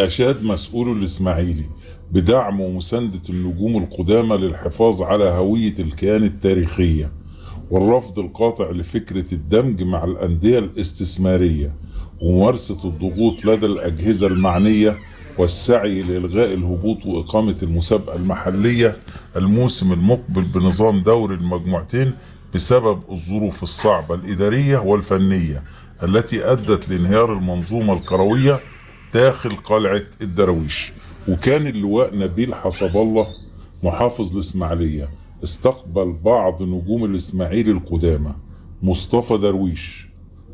أشاد مسؤول الإسماعيلي بدعم ومساندة النجوم القدامى للحفاظ على هوية الكيان التاريخية، والرفض القاطع لفكرة الدمج مع الأندية الاستثمارية، وممارسة الضغوط لدى الأجهزة المعنية، والسعي لإلغاء الهبوط وإقامة المسابقة المحلية الموسم المقبل بنظام دوري المجموعتين بسبب الظروف الصعبة الإدارية والفنية التي أدت لانهيار المنظومة الكروية داخل قلعة الدراويش. وكان اللواء نبيل حسب الله محافظ الإسماعيلية استقبل بعض نجوم الإسماعيلي القدامى مصطفى درويش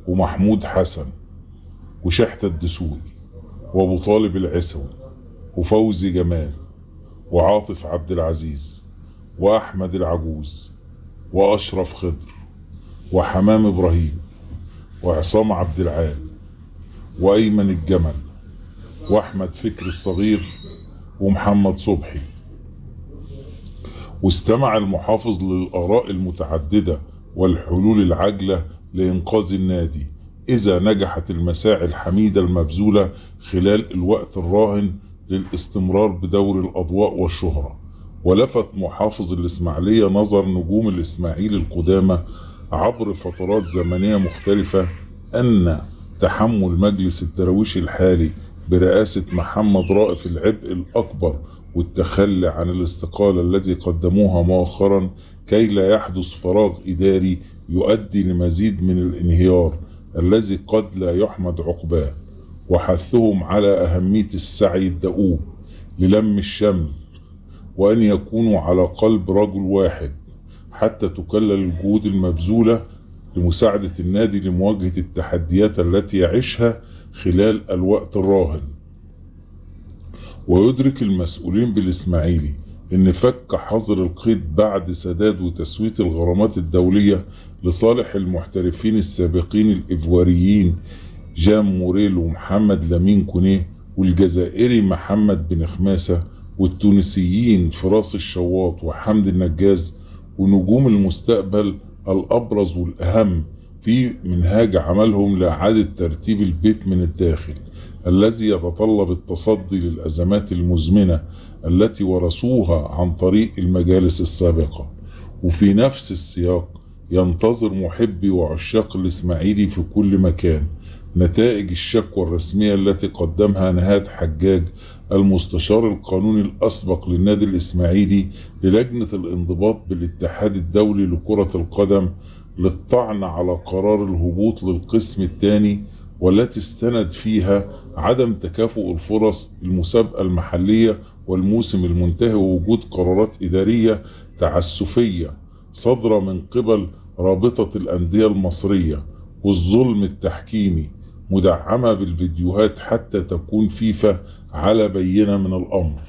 ومحمود حسن وشحتة الدسوقي وابو طالب العسوي وفوزي جمال وعاطف عبد العزيز واحمد العجوز واشرف خضر وحمام ابراهيم وعصام عبد العال وايمن الجمل واحمد فكري الصغير ومحمد صبحي. واستمع المحافظ للآراء المتعددة والحلول العاجلة لإنقاذ النادي إذا نجحت المساعي الحميدة المبذولة خلال الوقت الراهن للاستمرار بدور الأضواء والشهرة. ولفت محافظ الإسماعيلية نظر نجوم الإسماعيلي القدامى عبر فترات زمنية مختلفة أن تحمل مجلس الدراويش الحالي برئاسة محمد رائف العبء الأكبر والتخلي عن الاستقالة التي قدموها مؤخرا كي لا يحدث فراغ إداري يؤدي لمزيد من الانهيار الذي قد لا يحمد عقباه، وحثهم على أهمية السعي الدؤوب للم الشمل وأن يكونوا على قلب رجل واحد حتى تكلل الجهود المبذولة لمساعدة النادي لمواجهة التحديات التي يعيشها خلال الوقت الراهن. ويدرك المسؤولين بالإسماعيلي إن فك حظر القيد بعد سداد وتسوية الغرامات الدولية لصالح المحترفين السابقين الإيفواريين جام موريل ومحمد لامين كونيه والجزائري محمد بن خماسة والتونسيين فراس الشواط وحمد النجاز ونجوم المستقبل الأبرز والأهم في منهاج عملهم لإعادة ترتيب البيت من الداخل الذي يتطلب التصدي للأزمات المزمنة التي ورثوها عن طريق المجالس السابقة. وفي نفس السياق ينتظر محبي وعشاق الإسماعيلي في كل مكان نتائج الشكوى الرسمية التي قدمها نهاد حجاج المستشار القانوني الأسبق للنادي الإسماعيلي للجنة الانضباط بالاتحاد الدولي لكرة القدم للطعن على قرار الهبوط للقسم الثاني، والتي استند فيها عدم تكافؤ الفرص المسابقة المحلية والموسم المنتهي ووجود قرارات إدارية تعسفية صادرة من قبل رابطة الأندية المصرية والظلم التحكيمي مدعمة بالفيديوهات حتى تكون فيفا على بينة من الأمر.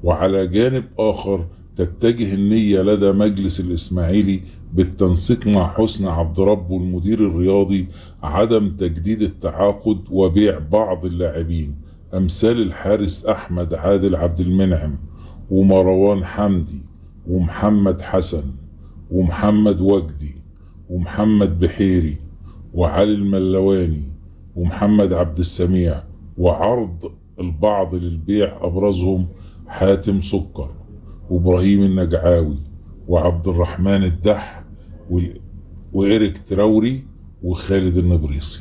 وعلى جانب آخر تتجه النية لدى مجلس الإسماعيلي بالتنسيق مع حسني عبد ربه المدير الرياضي عدم تجديد التعاقد وبيع بعض اللاعبين أمثال الحارس أحمد عادل عبد المنعم ومروان حمدي ومحمد حسن ومحمد وجدي ومحمد بحيري وعلي الملواني ومحمد عبد السميع، وعرض البعض للبيع أبرزهم حاتم سكر وإبراهيم النجعاوي وعبد الرحمن الدح وإيريك تراوري وخالد النبريسي.